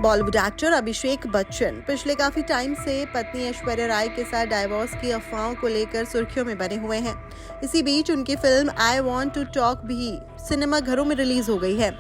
Bollywood actor Abhishek Bachchan पिछले काफी time से पत्नी ऐश्वर्या राय के साथ डाइवोर्स की अफवाहों को लेकर सुर्खियों में बने हुए हैं। इसी बीच उनकी film I want to talk भी सिनेमा घरों में रिलीज हो गई है।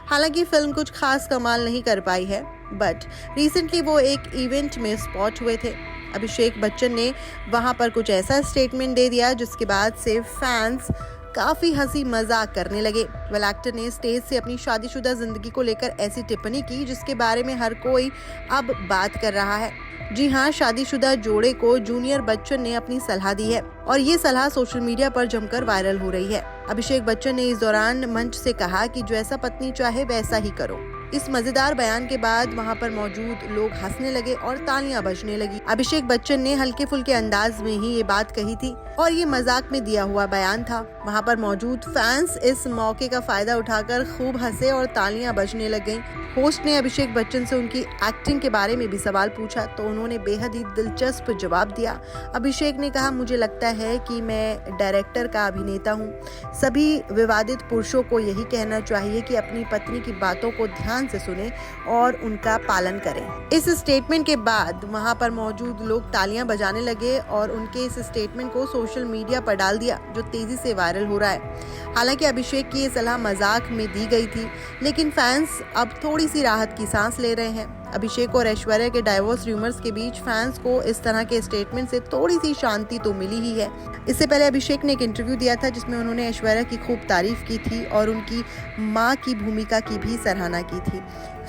हालांकि फिल्म कुछ खास कमाल नहीं कर पाई है, बट रिसेंटली वो एक इवेंट में स्पॉट हुए थे। अभिषेक बच्चन ने वहां पर कुछ ऐसा स्टेटमेंट दे दिया जिसके बाद से फैंस काफी हंसी मजाक करने लगे। वेल एक्टर ने स्टेज से अपनी शादीशुदा जिंदगी को लेकर ऐसी टिप्पणी की जिसके बारे में हर कोई अब बात कर रहा है। जी हाँ, शादीशुदा जोड़े को जूनियर बच्चन ने अपनी सलाह दी है और ये सलाह सोशल मीडिया पर जमकर वायरल हो रही है। अभिषेक बच्चन ने इस दौरान मंच से कहा कि जैसा पत्नी चाहे वैसा ही करो। इस मजेदार बयान के बाद वहां पर मौजूद लोग हंसने लगे और तालियां बजने लगी। अभिषेक बच्चन ने हल्के फुल्के अंदाज में ही ये बात कही थी और ये मजाक में दिया हुआ बयान था। वहां पर मौजूद फैंस इस मौके का फायदा उठाकर खूब हंसे और तालियां बजने लग गईं। होस्ट ने अभिषेक बच्चन से उनकी एक्टिंग के बारे में भी सवाल पूछा तो उन्होंने बेहद ही दिलचस्प जवाब दिया। अभिषेक ने कहा, मुझे लगता है कि मैं डायरेक्टर का अभिनेता हूँ। सभी विवादित पुरुषों को यही कहना चाहिए कि अपनी पत्नी की बातों को ध्यान से सुने और उनका पालन करें। इस स्टेटमेंट के बाद वहां पर मौजूद लोग तालियां बजाने लगे और उनके इस स्टेटमेंट को सोशल मीडिया पर डाल दिया, जो तेजी से वायरल हो रहा है। हालांकि अभिषेक की ये सलाह मजाक में दी गई थी, लेकिन फैंस अब थोड़ी सी राहत की सांस ले रहे हैं। अभिषेक और ऐश्वर्या के डाइवोर्स रूमर्स के बीच फैंस को इस तरह के स्टेटमेंट से थोड़ी सी शांति तो मिली ही है। इससे पहले अभिषेक ने एक इंटरव्यू दिया था जिसमें उन्होंने ऐश्वर्या की खूब तारीफ की थी और उनकी मां की भूमिका की भी सराहना की थी,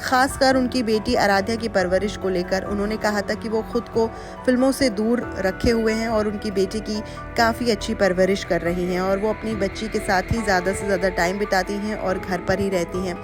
खासकर उनकी बेटी आराध्या की परवरिश को लेकर। उन्होंने कहा था कि वो खुद को फिल्मों से दूर रखे हुए हैं और उनकी बेटी की काफ़ी अच्छी परवरिश कर रही हैं और वो अपनी बच्ची के साथ ही ज़्यादा से ज़्यादा टाइम बिताती हैं और घर पर ही रहती हैं।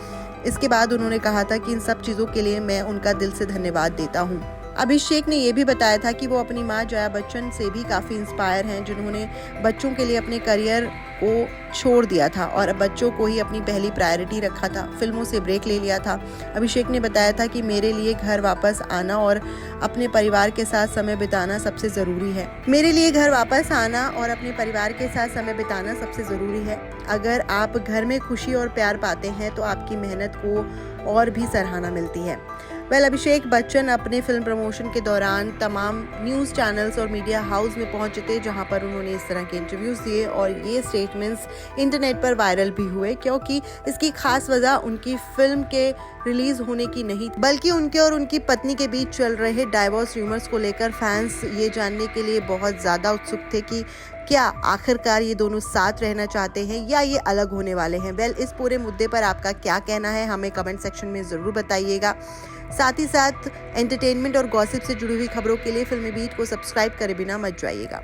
इसके बाद उन्होंने कहा था कि इन सब चीज़ों के लिए मैं उनका दिल से धन्यवाद देता हूँ। अभिषेक ने यह भी बताया था कि वो अपनी मां जया बच्चन से भी काफ़ी इंस्पायर हैं, जिन्होंने बच्चों के लिए अपने करियर को छोड़ दिया था और बच्चों को ही अपनी पहली प्रायोरिटी रखा था, फिल्मों से ब्रेक ले लिया था। अभिषेक ने बताया था कि मेरे लिए घर वापस आना और अपने परिवार के साथ समय बिताना सबसे ज़रूरी है। मेरे लिए घर वापस आना और अपने परिवार के साथ समय बिताना सबसे ज़रूरी है। अगर आप घर में खुशी और प्यार पाते हैं तो आपकी मेहनत को और भी सराहना मिलती है। अभिषेक बच्चन अपने फिल्म प्रमोशन के दौरान तमाम न्यूज़ चैनल्स और मीडिया हाउस में पहुंचे थे, जहां पर उन्होंने इस तरह के इंटरव्यूज़ दिए और ये स्टेटमेंट्स इंटरनेट पर वायरल भी हुए, क्योंकि इसकी खास वजह उनकी फिल्म के रिलीज होने की नहीं, बल्कि उनके और उनकी पत्नी के बीच चल रहे डाइवोर्स रूमर्स को लेकर फैंस ये जानने के लिए बहुत ज़्यादा उत्सुक थे कि क्या आखिरकार ये दोनों साथ रहना चाहते हैं या ये अलग होने वाले हैं। इस पूरे मुद्दे पर आपका क्या कहना है, हमें कमेंट सेक्शन में ज़रूर बताइएगा। साथ ही साथ एंटरटेनमेंट और गॉसिप से जुड़ी हुई खबरों के लिए फिल्मी बीट को सब्सक्राइब करे बिना मत जाइएगा।